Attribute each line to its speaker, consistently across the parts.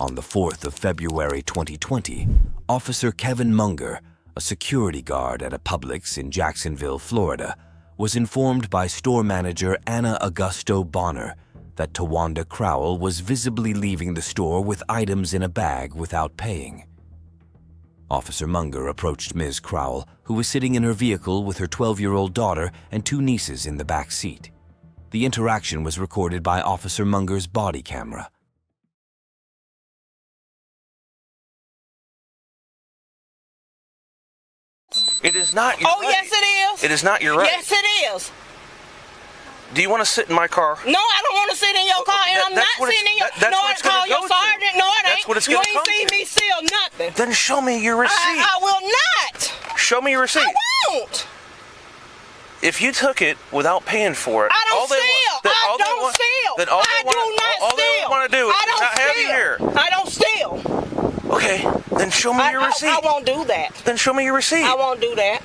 Speaker 1: On the 4th of February 2020, Officer Kevin Munger, a security guard at a Publix in Jacksonville, Florida, was informed by store manager Anna Augusto Bonner that Tawanda Crowell was visibly leaving the store with items in a bag without paying. Officer Munger approached Ms. Crowell, who was sitting in her vehicle with her 12-year-old daughter and 2 nieces in the back seat. The interaction was recorded by Officer Munger's body camera.
Speaker 2: It is not your right.
Speaker 3: Yes, it is.
Speaker 2: It is not your right.
Speaker 3: Yes, it is.
Speaker 2: Do you want to sit in my car?
Speaker 3: No, I don't want to sit in your car, and I'm not sitting in your car. No, it's called your sergeant. No, it ain't.
Speaker 2: That's what it's
Speaker 3: you
Speaker 2: gonna
Speaker 3: ain't
Speaker 2: come
Speaker 3: seen
Speaker 2: to.
Speaker 3: me steal nothing.
Speaker 2: Then show me your receipt.
Speaker 3: I will not.
Speaker 2: Show me your receipt.
Speaker 3: I won't.
Speaker 2: If you took it without paying for it,
Speaker 3: I don't steal. I don't steal.
Speaker 2: Then all
Speaker 3: I
Speaker 2: they want to do is not have you here.
Speaker 3: I don't steal.
Speaker 2: Okay, then show me your receipt.
Speaker 3: I won't do that.
Speaker 2: Then show me your receipt.
Speaker 3: I won't do that.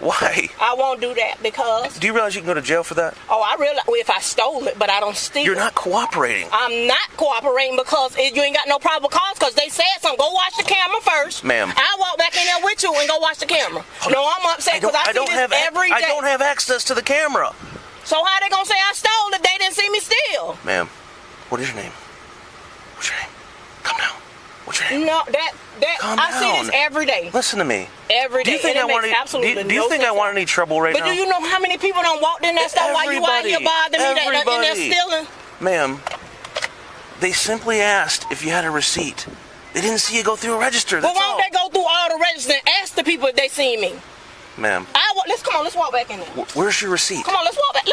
Speaker 2: Why?
Speaker 3: I won't do that because...
Speaker 2: Do you realize you can go to jail for that?
Speaker 3: Oh, I realize if I stole it, but I don't steal.
Speaker 2: You're not cooperating.
Speaker 3: I'm not cooperating because you ain't got no probable cause because they said something. Go watch the camera first.
Speaker 2: Ma'am.
Speaker 3: I'll walk back in there with you and go watch the camera. No, I'm upset because I see this every day.
Speaker 2: I don't have access to the camera.
Speaker 3: So how they gonna say I stole if they didn't see me steal?
Speaker 2: Ma'am, what is your name? What's your name? Come down. What's your name?
Speaker 3: No,
Speaker 2: Calm
Speaker 3: I see
Speaker 2: down.
Speaker 3: this every day.
Speaker 2: Listen to me.
Speaker 3: Every day.
Speaker 2: Do you think I want any trouble right now?
Speaker 3: But do you know how many people done walked in that store while you out here bothering me that in there stealing?
Speaker 2: Ma'am, they simply asked if you had a receipt. They didn't see you go through a register.
Speaker 3: Well, why don't they go through all the registers and ask the people if they seen me?
Speaker 2: Ma'am.
Speaker 3: Let's walk back in there.
Speaker 2: Where's your receipt?
Speaker 3: Come on, let's walk back in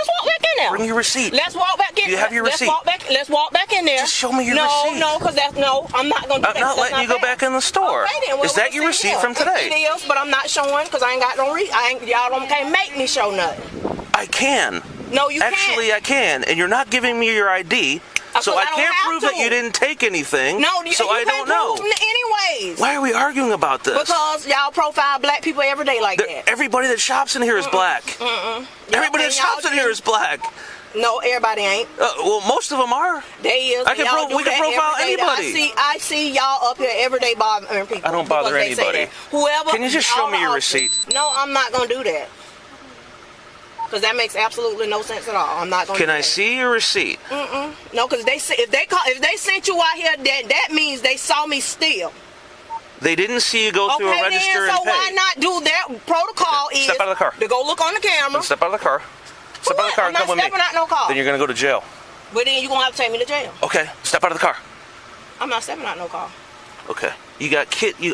Speaker 3: there.
Speaker 2: Bring your receipt.
Speaker 3: Let's walk back in.
Speaker 2: Do you have your receipt?
Speaker 3: Let's walk back in there.
Speaker 2: Just show me your receipt.
Speaker 3: No, because I'm not going to do that.
Speaker 2: I'm not letting you go back in the store.
Speaker 3: Okay, then,
Speaker 2: is that your receipt from today?
Speaker 3: It is, but I'm not showing because I ain't got no receipt. Y'all can't make me show nothing.
Speaker 2: I can.
Speaker 3: No, you can't.
Speaker 2: Actually, I can, and you're not giving me your ID. So I can't prove that you didn't take anything.
Speaker 3: No,
Speaker 2: so I don't know.
Speaker 3: Anyways.
Speaker 2: Why are we arguing about this?
Speaker 3: Because y'all profile black people every day like that.
Speaker 2: Everybody that shops in here is black. Everybody that shops in here is black.
Speaker 3: No, everybody ain't.
Speaker 2: Well, most of them are.
Speaker 3: They is.
Speaker 2: We can profile anybody.
Speaker 3: I see y'all up here every day bothering people.
Speaker 2: I don't bother anybody.
Speaker 3: Whoever.
Speaker 2: Can you just show me your receipt?
Speaker 3: No, I'm not gonna do that. Because that makes absolutely no sense at all. I'm not going to.
Speaker 2: Can I see your receipt?
Speaker 3: No, because if they sent you out here, that means they saw me steal.
Speaker 2: They didn't see you go through a register and pay.
Speaker 3: So why not do that? Protocol is
Speaker 2: step out of the car.
Speaker 3: To go look on the camera.
Speaker 2: Step out of the car. Step out of the car and come with me.
Speaker 3: I'm not stepping out no car.
Speaker 2: Then you're going to go to jail.
Speaker 3: But then you're going to have to take me to jail.
Speaker 2: Okay, step out of the car.
Speaker 3: I'm not stepping out no car.
Speaker 2: Okay. You got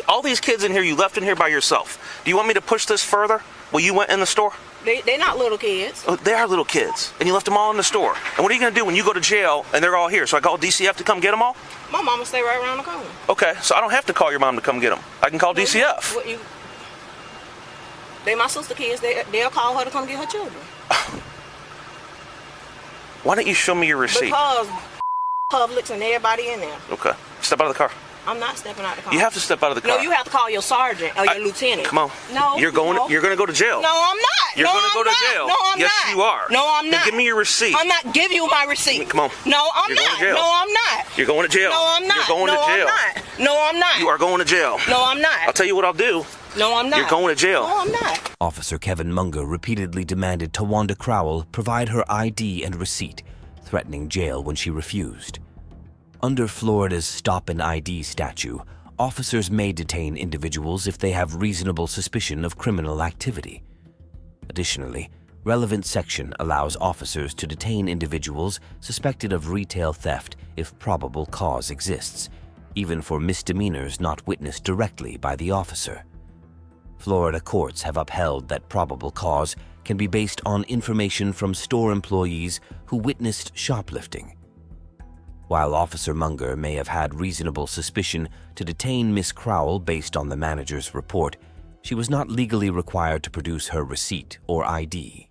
Speaker 2: all these kids in here you left in here by yourself. Do you want me to push this further? Well, you went in the store?
Speaker 3: They're not little kids.
Speaker 2: Oh, they are little kids. And you left them all in the store. And what are you going to do when you go to jail and they're all here? So I call DCF to come get them all?
Speaker 3: My mama stay right around the corner.
Speaker 2: Okay, so I don't have to call your mom to come get them. I can call DCF.
Speaker 3: They my sister kids. They'll call her to come get her children.
Speaker 2: Why don't you show me your receipt?
Speaker 3: Because Publix and everybody in there.
Speaker 2: Okay. Step out of the car.
Speaker 3: I'm not stepping out of the car.
Speaker 2: You have to step out of the car.
Speaker 3: No, you have to call your sergeant or your lieutenant.
Speaker 2: Come on.
Speaker 3: No.
Speaker 2: You're going to go to jail.
Speaker 3: No, I'm not.
Speaker 2: You're going to go to jail.
Speaker 3: No, I'm not.
Speaker 2: Yes, you are.
Speaker 3: No, I'm not.
Speaker 2: Then give me your receipt.
Speaker 3: I'm not giving you my receipt.
Speaker 2: Come on.
Speaker 3: No, I'm not.
Speaker 2: Going to jail.
Speaker 3: No, I'm not.
Speaker 2: You're going to jail.
Speaker 3: No, I'm not.
Speaker 2: You're going to jail.
Speaker 3: I'm not. No, I'm not.
Speaker 2: You are going to jail.
Speaker 3: No, I'm not.
Speaker 2: I'll tell you what I'll do.
Speaker 3: No, I'm not.
Speaker 2: You're going to jail.
Speaker 3: No, I'm not.
Speaker 1: Officer Kevin Munger repeatedly demanded Tawanda Crowell provide her ID and receipt, threatening jail when she refused. Under Florida's Stop and ID statute, officers may detain individuals if they have reasonable suspicion of criminal activity. Additionally, relevant section allows officers to detain individuals suspected of retail theft if probable cause exists, even for misdemeanors not witnessed directly by the officer. Florida courts have upheld that probable cause can be based on information from store employees who witnessed shoplifting. While Officer Munger may have had reasonable suspicion to detain Miss Crowell based on the manager's report, she was not legally required to produce her receipt or ID.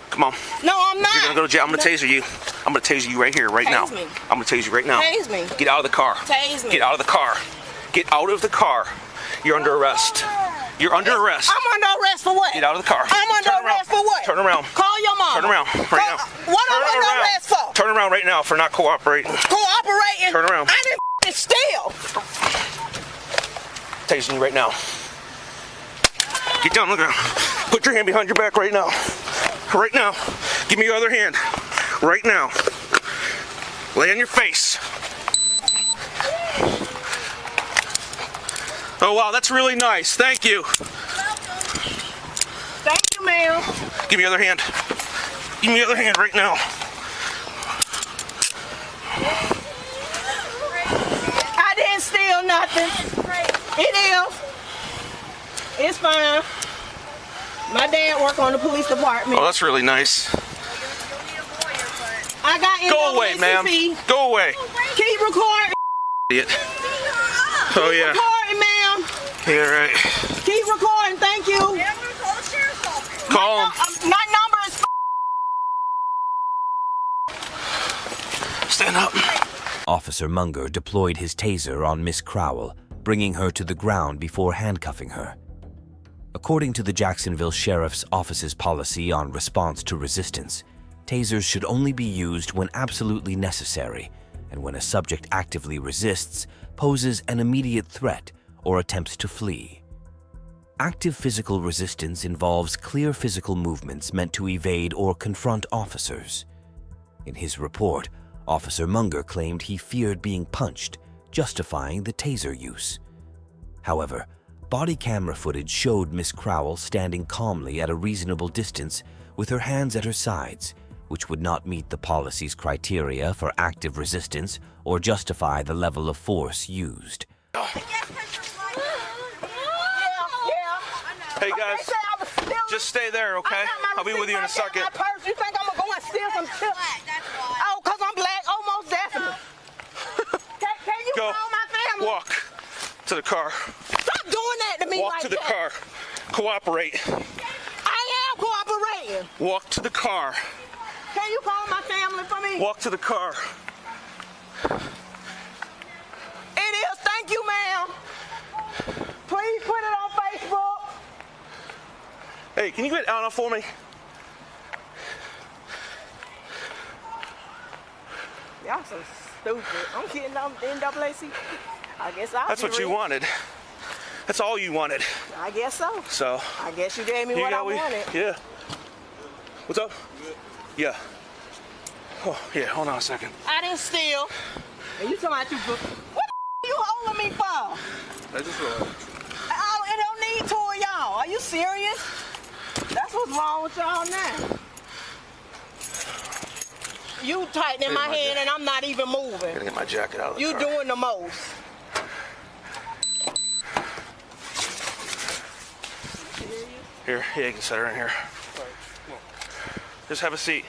Speaker 2: Come on.
Speaker 3: No, I'm not.
Speaker 2: You're going to go to jail. I'm going to taser you. I'm going to taser you right here, right now.
Speaker 3: Tase me.
Speaker 2: I'm going to tase you right now.
Speaker 3: Tase me.
Speaker 2: Get out of the car.
Speaker 3: Tase me.
Speaker 2: Get out of the car. Get out of the car. You're under arrest. You're under arrest.
Speaker 3: I'm under arrest for what?
Speaker 2: Get out of the car.
Speaker 3: I'm under arrest for what?
Speaker 2: Turn around.
Speaker 3: Call your mom.
Speaker 2: Turn around right now.
Speaker 3: What you under arrest for?
Speaker 2: Turn around right now for not cooperating.
Speaker 3: Cooperating?
Speaker 2: Turn around.
Speaker 3: I didn't steal.
Speaker 2: Tasing you right now. Get down on the ground. Put your hand behind your back right now. Right now. Give me your other hand. Right now. Lay on your face. Oh, wow, that's really nice. Thank you.
Speaker 3: Thank you, ma'am.
Speaker 2: Give me your other hand. Give me your other hand right now.
Speaker 3: I didn't steal nothing. It is. It's fine. My dad work on the police department.
Speaker 2: Oh, that's really nice.
Speaker 3: I got
Speaker 2: Go away, ma'am. Go away.
Speaker 3: Keep recording.
Speaker 2: Idiot. Oh, yeah.
Speaker 3: Keep recording, ma'am.
Speaker 2: Yeah, right.
Speaker 3: Keep recording. Thank you.
Speaker 4: I'm gonna call the sheriff's office.
Speaker 2: Call him.
Speaker 3: My number is.
Speaker 2: Stand up.
Speaker 1: Officer Munger deployed his taser on Miss Crowell, bringing her to the ground before handcuffing her. According to the Jacksonville Sheriff's Office's policy on response to resistance, tasers should only be used when absolutely necessary and when a subject actively resists, poses an immediate threat, or attempts to flee. Active physical resistance involves clear physical movements meant to evade or confront officers. In his report, Officer Munger claimed he feared being punched, justifying the taser use. However, body camera footage showed Miss Crowell standing calmly at a reasonable distance with her hands at her sides, which would not meet the policy's criteria for active resistance or justify the level of force used.
Speaker 2: Hey, guys. Just stay there, okay? I'll be with you in a second.
Speaker 3: My purse. You think I'm gonna go and steal some chips?
Speaker 4: That's why.
Speaker 3: Oh, cause I'm black. Oh, most definitely. Can you
Speaker 2: Go.
Speaker 3: call my family?
Speaker 2: Walk to the car.
Speaker 3: Stop doing that to me
Speaker 2: Walk
Speaker 3: like
Speaker 2: to the
Speaker 3: that.
Speaker 2: car. Cooperate.
Speaker 3: I am cooperating.
Speaker 2: Walk to the car.
Speaker 3: Can you call my family for me?
Speaker 2: Walk to the car.
Speaker 3: It is. Thank you, ma'am. Please put it on Facebook.
Speaker 2: Hey, can you get Anna for me?
Speaker 3: Y'all so stupid. I'm kidding. I'm NAACP. I guess I'll
Speaker 2: That's
Speaker 3: be
Speaker 2: what you
Speaker 3: rich.
Speaker 2: wanted. That's all you wanted.
Speaker 3: I guess so.
Speaker 2: So,
Speaker 3: I guess you gave me
Speaker 2: you
Speaker 3: what I
Speaker 2: got
Speaker 3: wanted.
Speaker 2: Yeah. What's up? Yeah. Oh, yeah, hold on a second.
Speaker 3: I didn't steal. And you talking about you? What the you holding me for?
Speaker 2: I just
Speaker 3: Oh, it don't need two of y'all. Are you serious? That's what's wrong with y'all now. You tightening my hand and I'm not even moving.
Speaker 2: gotta get my jacket out of the
Speaker 3: You
Speaker 2: car.
Speaker 3: doing the most.
Speaker 2: Here, yeah, you can set her in here. Just have a seat.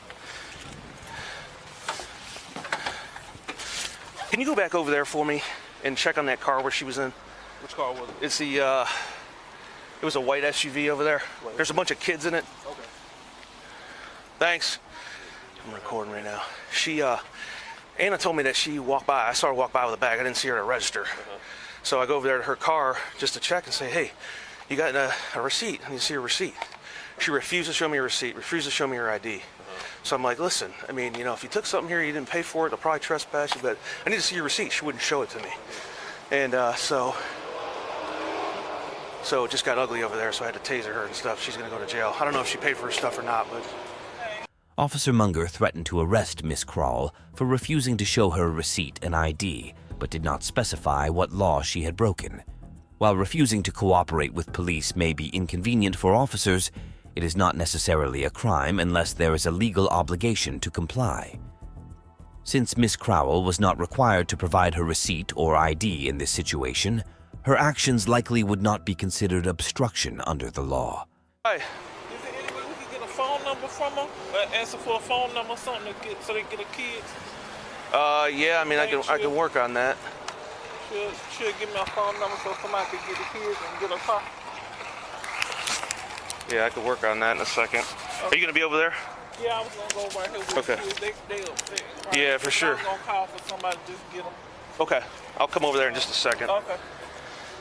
Speaker 2: Can you go back over there for me and check on that car where she was in?
Speaker 5: Which car was it?
Speaker 2: It's the, it was a white SUV over there. There's a bunch of kids in it.
Speaker 5: Okay.
Speaker 2: Thanks. I'm recording right now. Anna told me that she walked by. I saw her walk by with a bag. I didn't see her at a register. So I go over there to her car just to check and say, hey, you got a receipt. I need to see your receipt. She refused to show me a receipt, refused to show me her ID. So I'm like, listen, I mean, you know, if you took something here, you didn't pay for it, they'll probably trespass you, but I need to see your receipt. She wouldn't show it to me. And so it just got ugly over there, so I had to taser her and stuff. She's going to go to jail. I don't know if she paid for her stuff or not, but...
Speaker 1: Officer Munger threatened to arrest Miss Crowell for refusing to show her a receipt and ID, but did not specify what law she had broken. While refusing to cooperate with police may be inconvenient for officers, it is not necessarily a crime unless there is a legal obligation to comply. Since Miss Crowell was not required to provide her receipt or ID in this situation, her actions likely would not be considered obstruction under the law.
Speaker 2: Hi.
Speaker 5: Is there any way we can get a phone number from her? Answer for a phone number or something to get, so they can get her kids?
Speaker 2: Yeah, I mean, I can work on that.
Speaker 5: She'll give me a phone number so somebody can get the kids and get a car.
Speaker 2: Yeah, I could work on that in a second. Are you going to be over there?
Speaker 5: Yeah, I was gonna go right here with
Speaker 2: Okay.
Speaker 5: the kids. They upset.
Speaker 2: Yeah, for sure.
Speaker 5: I was gonna call for somebody to just get them.
Speaker 2: Okay. I'll come over there in just a second.
Speaker 5: Okay.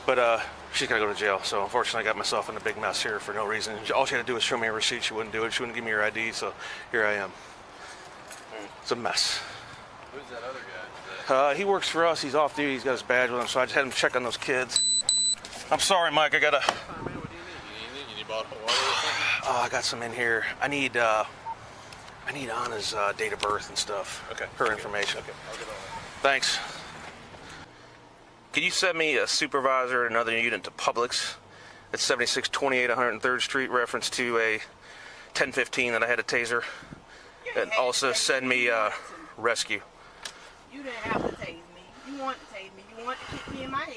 Speaker 2: But she's got to go to jail. So unfortunately, I got myself in a big mess here for no reason. All she had to do was show me a receipt. She wouldn't do it. She wouldn't give me her ID. So here I am. It's a mess.
Speaker 6: Who's that other guy?
Speaker 2: He works for us. He's off duty. He's got his badge with him, so I just had him check on those kids. I'm sorry, Mike. I gotta.
Speaker 6: Man, what do you need? You need bottled water or something?
Speaker 2: I got some in here. I need Anna's date of birth and stuff.
Speaker 6: Okay.
Speaker 2: Her information.
Speaker 6: Okay, I'll get on that.
Speaker 2: Thanks. Can you send me a supervisor at another unit to Publix at 7628 103rd Street, reference to a 1015 that I had a taser? And also send me rescue.
Speaker 3: You didn't have to tase me. You want to tase me. You want to kick me in my head.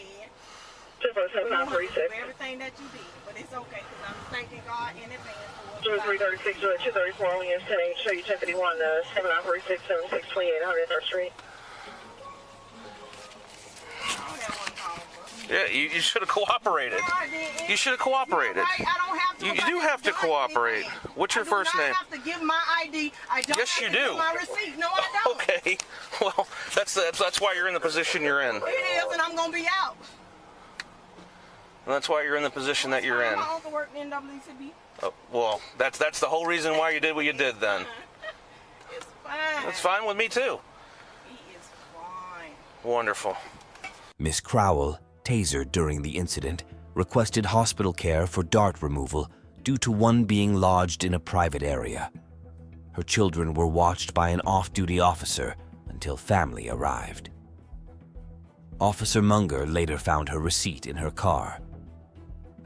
Speaker 3: You
Speaker 7: 779
Speaker 3: want to do
Speaker 7: 46.
Speaker 3: everything that you did, but it's okay because I'm thanking God in advance for what
Speaker 7: 336 234 only is sending show you 1051 7946 7628 103rd Street.
Speaker 2: Yeah, you should have cooperated.
Speaker 3: No, I didn't.
Speaker 2: You should have cooperated.
Speaker 3: You're right. I don't have to.
Speaker 2: You
Speaker 3: Nobody
Speaker 2: do have to
Speaker 3: done
Speaker 2: cooperate.
Speaker 3: anything.
Speaker 2: What's your first name?
Speaker 3: I do not have to give my ID. I don't
Speaker 2: Yes,
Speaker 3: have
Speaker 2: you
Speaker 3: to
Speaker 2: do.
Speaker 3: give my receipt. No, I don't.
Speaker 2: Okay. Well, that's why you're in the position you're in.
Speaker 3: It is, and I'm going to be out.
Speaker 2: That's why you're in the position that you're in.
Speaker 3: My uncle worked in NAACP.
Speaker 2: Oh, well, that's the whole reason why you did what you did then.
Speaker 3: It's fine.
Speaker 2: That's fine with me too.
Speaker 3: He is fine.
Speaker 2: Wonderful.
Speaker 1: Miss Crowell, tasered during the incident, requested hospital care for dart removal due to one being lodged in a private area. Her children were watched by an off-duty officer until family arrived. Officer Munger later found her receipt in her car.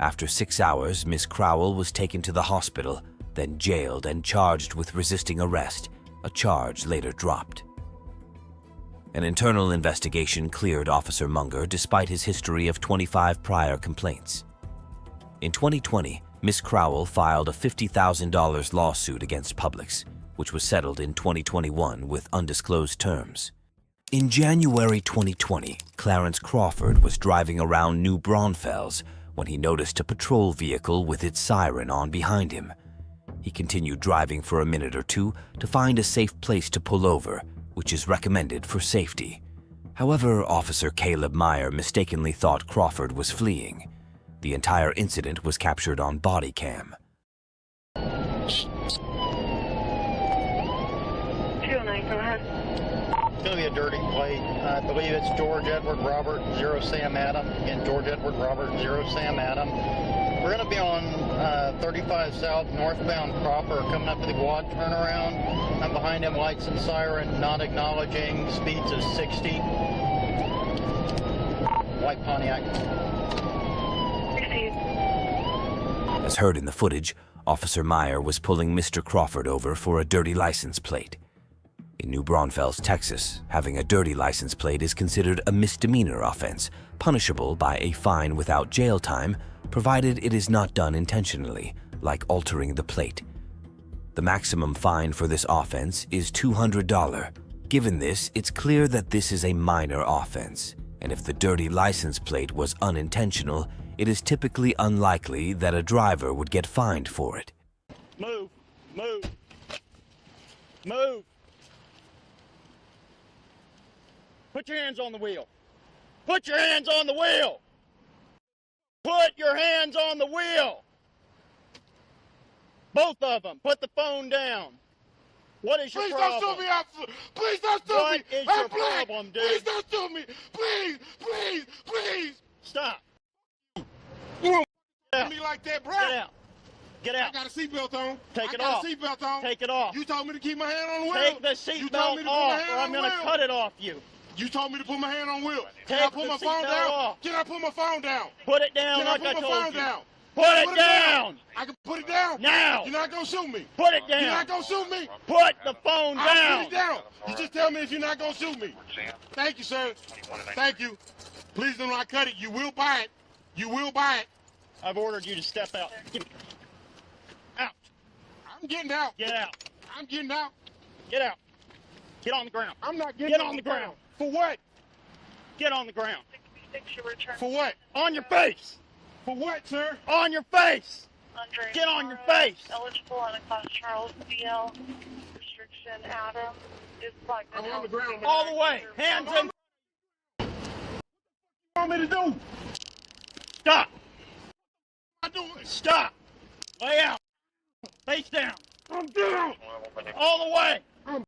Speaker 1: After 6 hours, Miss Crowell was taken to the hospital, then jailed and charged with resisting arrest, a charge later dropped. An internal investigation cleared Officer Munger despite his history of 25 prior complaints. In 2020, Miss Crowell filed a $50,000 lawsuit against Publix, which was settled in 2021 with undisclosed terms. In January 2020, Clarence Crawford was driving around New Braunfels when he noticed a patrol vehicle with its siren on behind him. He continued driving for a minute or two to find a safe place to pull over, which is recommended for safety. However, Officer Caleb Meyer mistakenly thought Crawford was fleeing. The entire incident was captured on body cam.
Speaker 7: 209, go ahead.
Speaker 8: It's going to be a dirty plate. I believe it's George Edward Robert 0 Sam Adam. Again, George Edward Robert 0 Sam Adam. We're going to be on 35 South northbound proper, coming up to the quad turnaround. I'm behind him, lights and siren, not acknowledging, speeds of 60. White Pontiac.
Speaker 1: As heard in the footage, Officer Meyer was pulling Mr. Crawford over for a dirty license plate. In New Braunfels, Texas, having a dirty license plate is considered a misdemeanor offense, punishable by a fine without jail time, provided it is not done intentionally, like altering the plate. The maximum fine for this offense is $200. Given this, it's clear that this is a minor offense, and if the dirty license plate was unintentional, it is typically unlikely that a driver would get fined for it.
Speaker 8: Move, move, move. Put your hands on the wheel. Put your hands on the wheel. Put your hands on the wheel. Both of them. Put the phone down. What is your problem?
Speaker 9: Please don't sue me, officer. Please don't sue me.
Speaker 8: What is
Speaker 9: I'm
Speaker 8: your
Speaker 9: black.
Speaker 8: problem, dude?
Speaker 9: Please don't sue me. Please, please, please.
Speaker 8: Stop.
Speaker 9: You don't
Speaker 8: Get
Speaker 9: me like that, bro.
Speaker 8: Get out. Get
Speaker 9: I
Speaker 8: out.
Speaker 9: got a seatbelt on.
Speaker 8: Take it
Speaker 9: I
Speaker 8: off.
Speaker 9: got a seatbelt on.
Speaker 8: Take it off.
Speaker 9: You told me to keep my hand on the wheel.
Speaker 8: Take the
Speaker 9: You told me
Speaker 8: seatbelt
Speaker 9: to put my
Speaker 8: off,
Speaker 9: hand
Speaker 8: or
Speaker 9: on
Speaker 8: I'm
Speaker 9: the
Speaker 8: going to
Speaker 9: wheel.
Speaker 8: cut it off you.
Speaker 9: You told me to put my hand on the wheel. Can
Speaker 8: Take
Speaker 9: I put
Speaker 8: the
Speaker 9: my phone
Speaker 8: seatbelt
Speaker 9: down?
Speaker 8: off.
Speaker 9: Can I put my phone down?
Speaker 8: Put it down
Speaker 9: Can I
Speaker 8: like
Speaker 9: put
Speaker 8: I
Speaker 9: my
Speaker 8: told
Speaker 9: phone
Speaker 8: you.
Speaker 9: down?
Speaker 8: Put it down.
Speaker 9: I can put it down.
Speaker 8: Now.
Speaker 9: You're not gonna sue me.
Speaker 8: Put it
Speaker 9: You're
Speaker 8: down.
Speaker 9: not gonna sue me.
Speaker 8: Put the phone
Speaker 9: I'll
Speaker 8: down.
Speaker 9: put it down. You just tell me if you're not gonna sue me. Thank you, sir. Thank you. Please do not cut it. You will buy it. You will buy it.
Speaker 8: I've ordered you to step out. Get out.
Speaker 9: I'm getting out.
Speaker 8: Get out.
Speaker 9: I'm getting out.
Speaker 8: Get out. Get on the ground.
Speaker 9: I'm not getting
Speaker 8: Get on the ground.
Speaker 9: For what?
Speaker 8: Get on the ground.
Speaker 9: For what?
Speaker 8: On your face.
Speaker 9: For what, sir?
Speaker 8: On your face.
Speaker 4: Andre
Speaker 8: Get on your
Speaker 4: Morrow,
Speaker 8: face.
Speaker 4: Eligible on a class Charles BL restriction. Adam is like
Speaker 9: I'm on the ground.
Speaker 8: All the way. Hands in.
Speaker 9: What you want me to do?
Speaker 8: Stop.
Speaker 9: I'm doing.
Speaker 8: Stop. Lay out. Face down.
Speaker 9: I'm down.
Speaker 8: All the way.
Speaker 9: I'm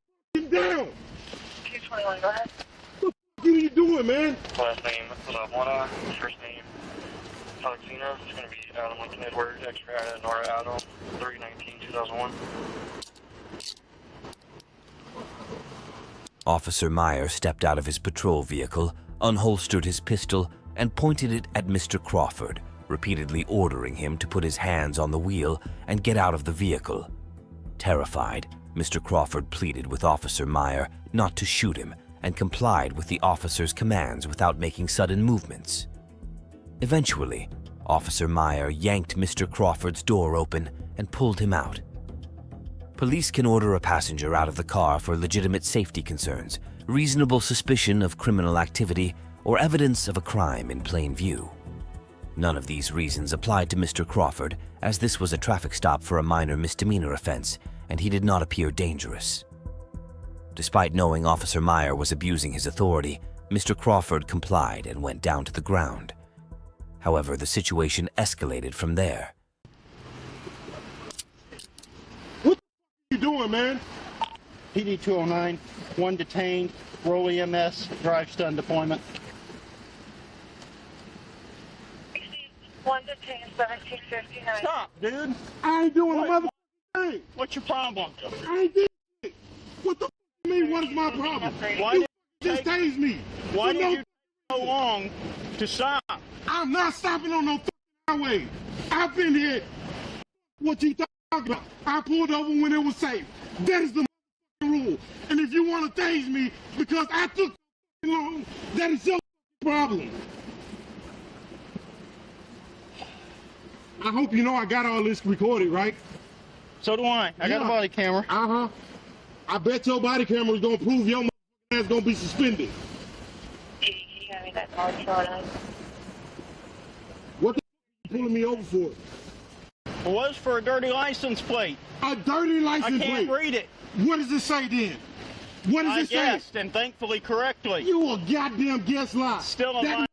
Speaker 9: down.
Speaker 4: 221, go ahead.
Speaker 9: What the f*** are you doing, man?
Speaker 10: Last name, Mona. First name, Alexina. It's going to be Adam Lincoln Edward, Extra Adam, Nora Adam, 3/19/2001.
Speaker 1: Officer Meyer stepped out of his patrol vehicle, unholstered his pistol, and pointed it at Mr. Crawford, repeatedly ordering him to put his hands on the wheel and get out of the vehicle. Terrified, Mr. Crawford pleaded with Officer Meyer not to shoot him and complied with the officer's commands without making sudden movements. Eventually, Officer Meyer yanked Mr. Crawford's door open and pulled him out. Police can order a passenger out of the car for legitimate safety concerns, reasonable suspicion of criminal activity, or evidence of a crime in plain view. None of these reasons applied to Mr. Crawford, as this was a traffic stop for a minor misdemeanor offense, and he did not appear dangerous. Despite knowing Officer Meyer was abusing his authority, Mr. Crawford complied and went down to the ground. However, the situation escalated from there.
Speaker 9: What the f*** you doing, man?
Speaker 8: PD 209, one detained, roll EMS, drive stun deployment.
Speaker 4: One detained, 1759.
Speaker 8: Stop, dude.
Speaker 9: I ain't doing a mother thing.
Speaker 8: What's your problem?
Speaker 9: I ain't did it. What the f*** you mean, what is my problem?
Speaker 8: Why
Speaker 9: You
Speaker 8: did
Speaker 9: just tased me.
Speaker 8: Why
Speaker 9: For
Speaker 8: did
Speaker 9: no
Speaker 8: you so long to stop?
Speaker 9: I'm not stopping on no highway. I've been here. What you talking about? I pulled over when it was safe. That is the rule. And if you want to tase me because I took long, that is your problem. I hope you know I got all this recorded, right?
Speaker 8: So do I. I got a body camera.
Speaker 9: Uh-huh. I bet your body camera is going to prove your ass going to be suspended.
Speaker 4: Can you hand me that card, Charlotte?
Speaker 9: What the you pulling me over for?
Speaker 8: It was for a dirty license plate.
Speaker 9: A dirty
Speaker 8: I
Speaker 9: license
Speaker 8: can't
Speaker 9: plate.
Speaker 8: read it.
Speaker 9: What does it say then? What does
Speaker 8: I
Speaker 9: it say?
Speaker 8: guessed, and thankfully correctly.
Speaker 9: You a goddamn guess lie.
Speaker 8: Still a
Speaker 9: That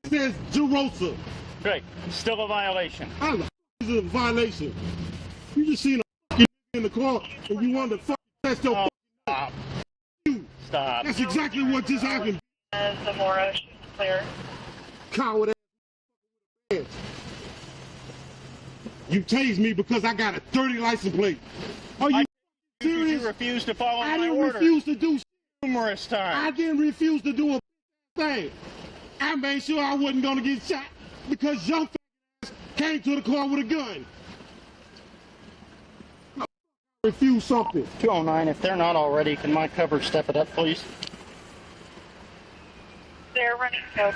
Speaker 9: says Jerosa.
Speaker 8: Great. Still a violation.
Speaker 9: How the f*** is it a violation? You just seen a in the car and you wanted to fuck test your
Speaker 8: Stop.
Speaker 9: you.
Speaker 8: Stop.
Speaker 9: That's exactly what just happened.
Speaker 4: Zamora, she's clear.
Speaker 9: Coward ass. You tased me because I got a dirty license plate. Are you
Speaker 8: Did
Speaker 9: serious?
Speaker 8: you refuse to follow
Speaker 9: I
Speaker 8: my
Speaker 9: didn't
Speaker 8: order
Speaker 9: refuse to do
Speaker 8: numerous
Speaker 9: I
Speaker 8: times?
Speaker 9: didn't refuse to do a thing. I made sure I wasn't gonna get shot because your ass came to the car with a gun. I refuse something.
Speaker 8: 209, if they're not already, can my cover step it up, please?
Speaker 4: They're running code.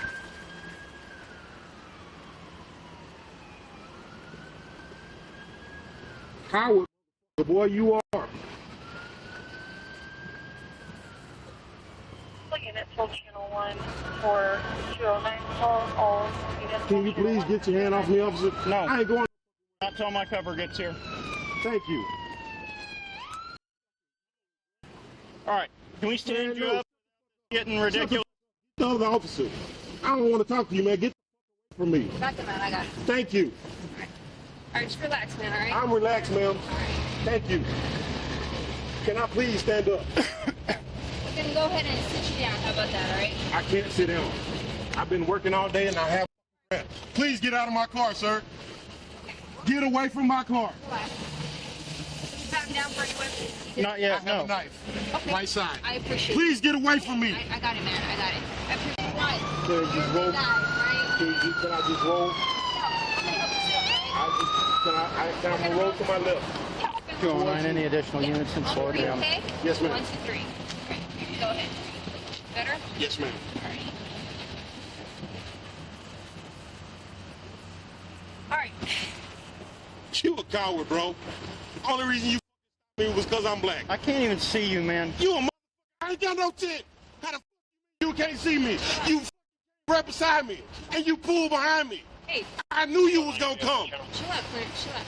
Speaker 9: Howard, the boy you are.
Speaker 4: Looking at full channel 1 for 209 call. All units.
Speaker 9: Can you please get your hand off me, officer?
Speaker 8: No.
Speaker 9: I ain't going.
Speaker 8: Not till my cover gets here.
Speaker 9: Thank you.
Speaker 8: All right. Can we stand
Speaker 9: Man,
Speaker 8: you
Speaker 9: no.
Speaker 8: up? Getting ridiculous.
Speaker 9: The other officer. I don't want to talk to you, man. Get the from me.
Speaker 11: Back to man, I got it.
Speaker 9: Thank you.
Speaker 11: All right, just relax, man, all right?
Speaker 9: I'm relaxed, ma'am. Thank you. Can I please stand up?
Speaker 11: We're gonna go ahead and sit you down. How about that, all right?
Speaker 9: I can't sit down. I've been working all day and I have. Please get out of my car, sir. Get away from my car.
Speaker 11: Relax. You back down for any weapons?
Speaker 8: Not yet,
Speaker 9: I have
Speaker 8: no.
Speaker 9: a knife.
Speaker 11: Okay.
Speaker 9: Right side.
Speaker 11: I appreciate
Speaker 9: Please
Speaker 11: it.
Speaker 9: get away from me.
Speaker 11: I got it, man. I got it. I appreciate it. What?
Speaker 9: Can I just roll?
Speaker 11: Guys, right?
Speaker 9: Can I just roll?
Speaker 11: No, I'm gonna help you sit, okay?
Speaker 9: Can I roll to my left?
Speaker 8: 209, any additional units in slow
Speaker 11: Are you
Speaker 8: down.
Speaker 11: okay?
Speaker 9: Yes, ma'am.
Speaker 11: 1, 2, 3. Okay, go ahead. Better?
Speaker 9: Yes, ma'am.
Speaker 11: All right.
Speaker 9: You a coward, bro. Only reason you me was because I'm black.
Speaker 8: I can't even see you, man.
Speaker 9: You a motherfucker. I ain't got no tint. How the f you can't see me? You right beside me, and you pulled behind me.
Speaker 11: Hey,
Speaker 9: I knew you was gonna come.
Speaker 11: chill out, Clint. Chill out.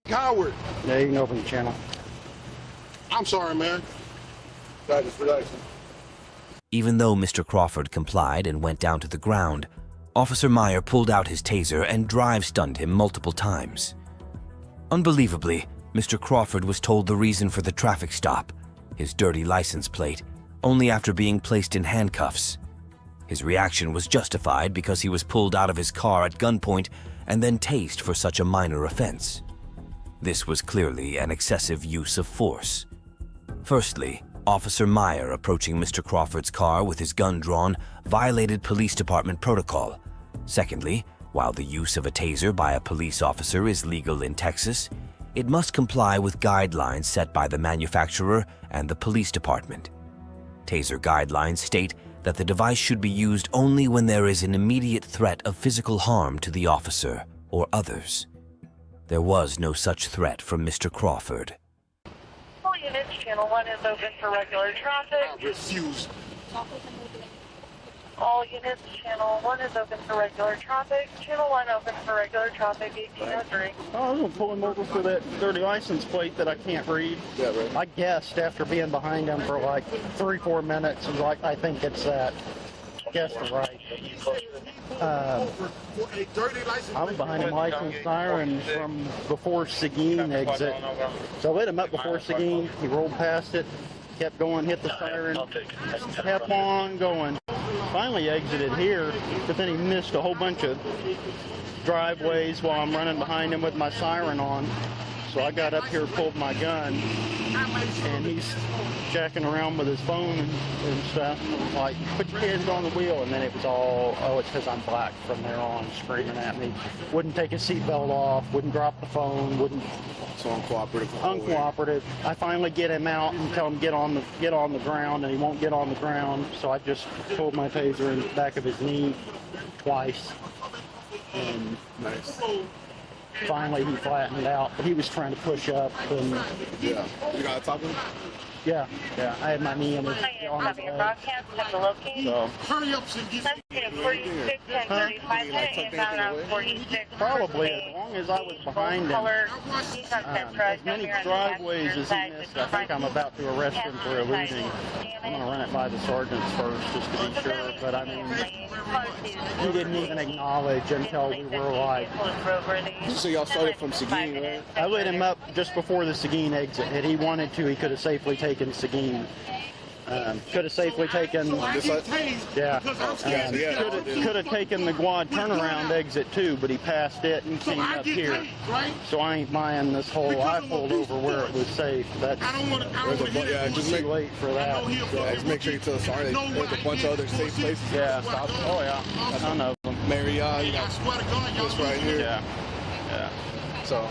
Speaker 9: Coward.
Speaker 8: Yeah, you can open the channel.
Speaker 9: I'm sorry, man. Relax.
Speaker 1: Even though Mr. Crawford complied and went down to the ground, Officer Meyer pulled out his taser and drive-stunned him multiple times. Unbelievably, Mr. Crawford was told the reason for the traffic stop, his dirty license plate, only after being placed in handcuffs. His reaction was justified because he was pulled out of his car at gunpoint and then tased for such a minor offense. This was clearly an excessive use of force. Firstly, Officer Meyer approaching Mr. Crawford's car with his gun drawn violated police department protocol. Secondly, while the use of a taser by a police officer is legal in Texas, it must comply with guidelines set by the manufacturer and the police department. Taser guidelines state that the device should be used only when there is an immediate threat of physical harm to the officer or others. There was no such threat from Mr. Crawford.
Speaker 4: All units, channel 1 is open for regular traffic.
Speaker 9: Refuse.
Speaker 4: All units, channel 1 is open for regular traffic. Channel 1 open for regular traffic, 1803.
Speaker 8: I was going to pull him over for that dirty license plate that I can't read.
Speaker 6: Yeah, right.
Speaker 8: I guessed after being behind him for like 3-4 minutes, and like, I think it's that. Guessed right. I was behind him license siren from before Seguin exit. So I lit him up before Seguin. He rolled past it, kept going, hit the siren, kept on going. Finally exited here, but then he missed a whole bunch of driveways while I'm running behind him with my siren on. So I got up here, pulled my gun, and he's jacking around with his phone and stuff. Like, put your hands on the wheel, and then it was all, oh, it's because I'm black from there on, screaming at me. Wouldn't take his seatbelt off, wouldn't drop the phone, wouldn't.
Speaker 6: So uncooperative.
Speaker 8: Uncooperative. I finally get him out and tell him get on the ground, and he won't get on the ground. So I just pulled my taser in the back of his knee twice. And
Speaker 6: Nice.
Speaker 8: finally he flattened out, but he was trying to push up and
Speaker 6: Yeah. You got to talk to him?
Speaker 8: yeah, I had my knee on his
Speaker 4: Copy your
Speaker 8: leg.
Speaker 4: broadcast, have the location.
Speaker 8: So
Speaker 9: Hurry up and get
Speaker 4: Sensitive 46, 1035, inbound on 46.
Speaker 8: probably as long as I was behind him, as many driveways as he missed, I think I'm about to arrest him for eluding. I'm going to run it by the sergeants first just to be sure, but I mean, he didn't even acknowledge until we were like,
Speaker 6: So y'all started from Seguin, right?
Speaker 8: I lit him up just before the Seguin exit. Had he wanted to, he could have safely taken Seguin. Could have safely taken,
Speaker 6: This side?
Speaker 8: yeah,
Speaker 6: yeah.
Speaker 8: could have taken the Guad turnaround exit too, but he passed it and came up here. So I ain't buying this whole, I pulled over where it was safe. That's
Speaker 6: Yeah, just
Speaker 8: too
Speaker 6: make,
Speaker 8: late for that.
Speaker 6: yeah, just make sure you tell the sergeant there's a bunch of other safe places.
Speaker 8: Yeah,
Speaker 6: Stop.
Speaker 8: oh yeah, a ton of them.
Speaker 6: Marriott, you got this right here.
Speaker 8: Yeah.
Speaker 6: So,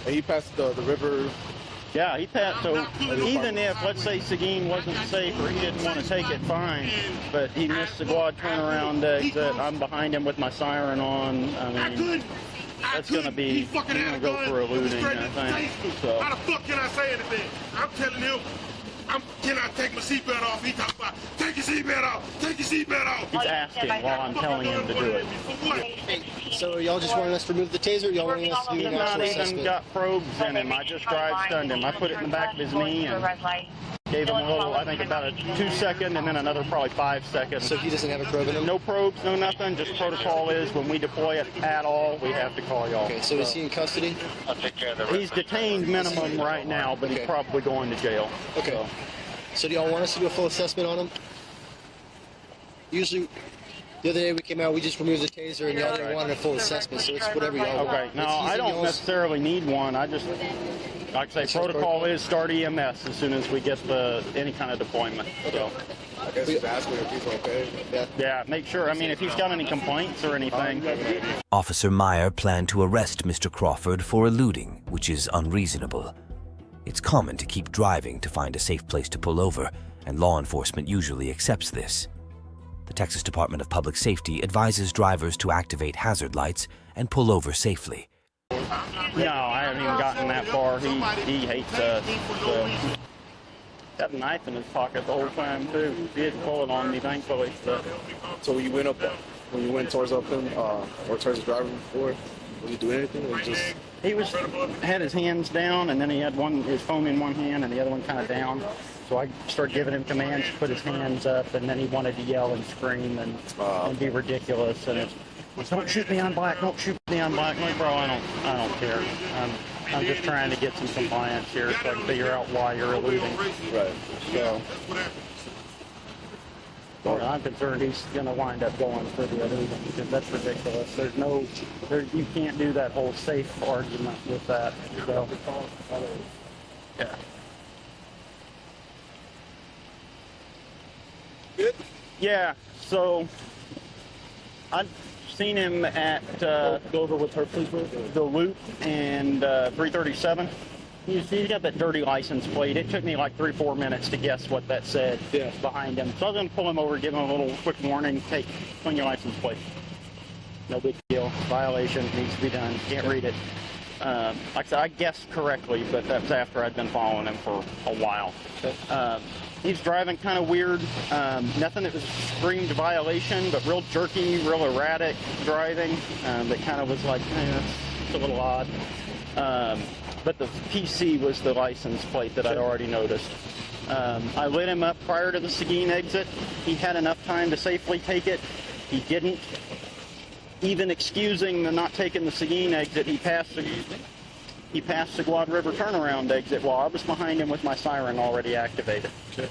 Speaker 6: and he passed the river.
Speaker 8: Yeah, he passed. So even if, let's say, Seguin wasn't safe or he didn't want to take it, fine. But he missed the Guad turnaround exit. I'm behind him with my siren on. I mean, that's going to be, you're going to go for eluding, I think. So.
Speaker 9: How the fuck can I say anything? I'm telling him, can I take my seatbelt off? He talking about, take your seatbelt off, take your seatbelt off.
Speaker 8: He's asking while I'm telling him to do it.
Speaker 12: So y'all just wanting us to remove the taser? Y'all wanting us to do
Speaker 8: He's
Speaker 12: an
Speaker 8: not
Speaker 12: actual
Speaker 8: even
Speaker 12: assessment?
Speaker 8: got probes in him. I just drive stunned him. I put it in the back of his knee and gave him a little, I think about a 2-second and then another probably 5 seconds.
Speaker 12: So he doesn't have a probe in him?
Speaker 8: No probes, no nothing. Just protocol is when we deploy it at all, we have to call y'all.
Speaker 12: Okay, so is he in custody?
Speaker 8: He's detained minimum right now, but he's probably going to jail.
Speaker 12: Okay. So do y'all want us to do a full assessment on him? Usually, the other day we came out, we just removed the taser and y'all didn't want a full assessment, so it's whatever y'all want.
Speaker 8: Okay, no, I don't necessarily need one. I just, like I say, protocol is start EMS as soon as we get any kind of deployment. So.
Speaker 6: I guess he's asking if he's okay.
Speaker 8: Yeah, make sure. I mean, if he's got any complaints or anything.
Speaker 1: Officer Meyer planned to arrest Mr. Crawford for eluding, which is unreasonable. It's common to keep driving to find a safe place to pull over, and law enforcement usually accepts this. The Texas Department of Public Safety advises drivers to activate hazard lights and pull over safely.
Speaker 8: No, I haven't even gotten that far. He hates us. So. Got a knife in his pocket the whole time too. He didn't pull it on me, thankfully.
Speaker 6: So when you went towards up him, or towards the driver before, did you do anything? Or just...
Speaker 8: He had his hands down, and then he had his phone in one hand and the other one kind of down. So I started giving him commands to put his hands up, and then he wanted to yell and scream and be ridiculous. And it was, don't shoot me on black, don't shoot me on black. I'm like, bro, I don't care. I'm just trying to get some compliance here so I can figure out why you're eluding.
Speaker 6: Right.
Speaker 8: So, as far as I'm concerned, he's going to wind up going for the eluding because that's ridiculous. You can't do that whole safe argument with that. So, yeah.
Speaker 6: Good?
Speaker 8: Yeah, so I've seen him at
Speaker 6: Go over with her, please.
Speaker 8: the Loop and 337. He's got that dirty license plate. It took me like 3-4 minutes to guess what that said behind him. So I was going to pull him over, give him a little quick warning, clean your license plate. No big deal. Violation needs to be done. Can't read it. Like I said, I guessed correctly, but that was after I'd been following him for a while. He's driving kind of weird. Nothing that was screamed violation, but real jerky, real erratic driving. That kind of was like, it's a little odd. But the PC was the license plate that I'd already noticed. I lit him up prior to the Seguin exit. He had enough time to safely take it. He didn't. Even excusing the not taking the Seguin exit, he passed the Guad River turnaround exit while I was behind him with my siren already activated.
Speaker 6: Okay.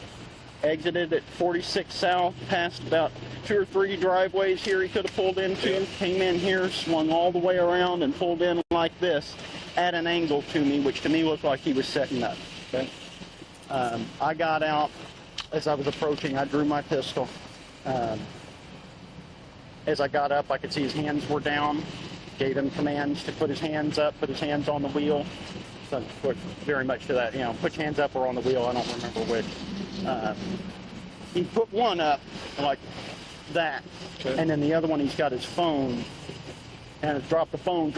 Speaker 8: Exited at 46 South, passed about 2 or 3 driveways here he could have pulled into, came in here, swung all the way around and pulled in like this at an angle to me, which to me looked like he was setting up. Okay. I got out. As I was approaching, I drew my pistol. As I got up, I could see his hands were down. Gave him commands to put his hands up, put his hands on the wheel. So very much to that, put your hands up or on the wheel. I don't remember which. He put one up like that, and then the other one he's got his phone. And it's drop the phone,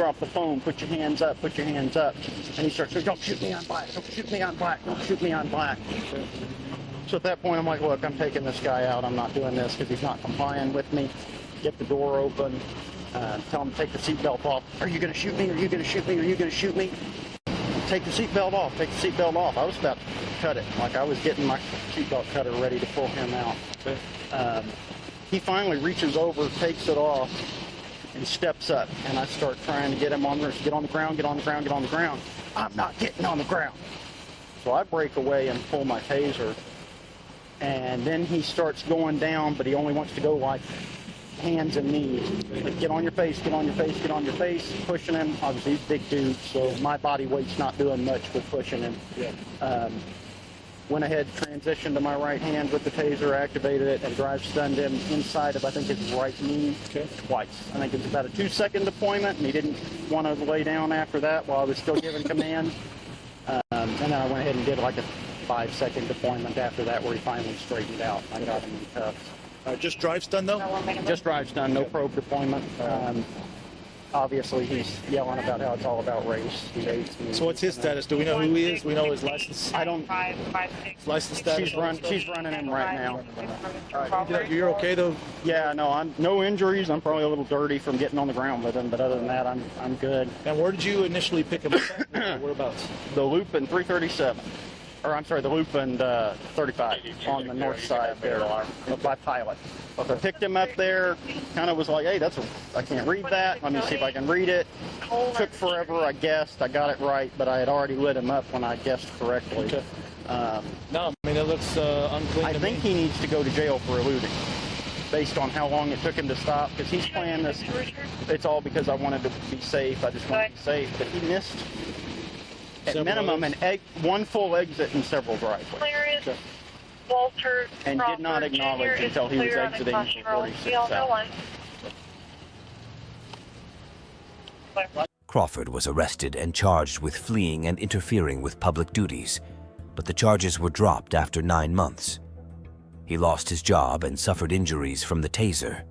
Speaker 8: put your hands up, put your hands up. And he starts saying, don't shoot me on black, don't shoot me on black, don't shoot me on black. So at that point, I'm like, look, I'm taking this guy out. I'm not doing this because he's not complying with me. Get the door open. Tell him to take the seatbelt off. Are you going to shoot me? Are you going to shoot me? Are you going to shoot me? Take the seatbelt off. Take the seatbelt off. I was about to cut it. Like I was getting my seatbelt cutter ready to pull him out. He finally reaches over, takes it off, and steps up. And I start trying to get him on the ground, get on the ground, get on the ground. I'm not getting on the ground. So I break away and pull my taser. And then he starts going down, but he only wants to go like hands and knees. Like, get on your face, get on your face, get on your face, pushing him. Obviously, he's a big dude, so my body weight's not doing much with pushing him. Went ahead, transitioned to my right hand with the taser, activated it, and drive stunned him inside of, I think, his right knee twice. I think it's about a 2-second deployment, and he didn't want to lay down after that while I was still giving command. And then I went ahead and did like a 5-second deployment after that where he finally straightened out. I got him in cuffs.
Speaker 6: Just drive stun though?
Speaker 8: Just drive stun, no probe deployment. Obviously, he's yelling about how it's all about race. He hates me.
Speaker 6: So what's his status? Do we know who he is? Do we know his license?
Speaker 8: I don't.
Speaker 6: License status?
Speaker 8: She's running him right now.
Speaker 6: You're okay though?
Speaker 8: Yeah, no, I'm no injuries. I'm probably a little dirty from getting on the ground with him, but other than that, I'm good.
Speaker 6: And where did you initially pick him up? Whereabouts?
Speaker 8: The Loop and 337. Or I'm sorry, the Loop and 35 on the north side there by Pilot. I picked him up there, kind of was like, hey, I can't read that. Let me see if I can read it. Took forever, I guessed. I got it right, but I had already lit him up when I guessed correctly.
Speaker 6: No, I mean, it looks unclean.
Speaker 8: I think he needs to go to jail for eluding, based on how long it took him to stop, because he's playing this. It's all because I wanted to be safe. I just wanted to be safe, but he missed. At minimum, one full exit and several driveways.
Speaker 4: Walter
Speaker 8: and did not acknowledge until he was exiting 46 South.
Speaker 1: Crawford was arrested and charged with fleeing and interfering with public duties, but the charges were dropped after 9 months. He lost his job and suffered injuries from the taser.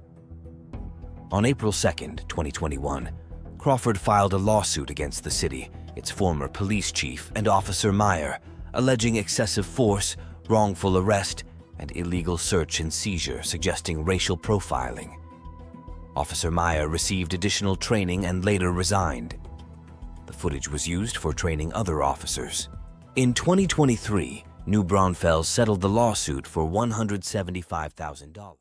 Speaker 1: On April 2nd, 2021, Crawford filed a lawsuit against the city, its former police chief, and Officer Meyer, alleging excessive force, wrongful arrest, and illegal search and seizure suggesting racial profiling. Officer Meyer received additional training and later resigned. The footage was used for training other officers. In 2023, New Braunfels settled the lawsuit for $175,000.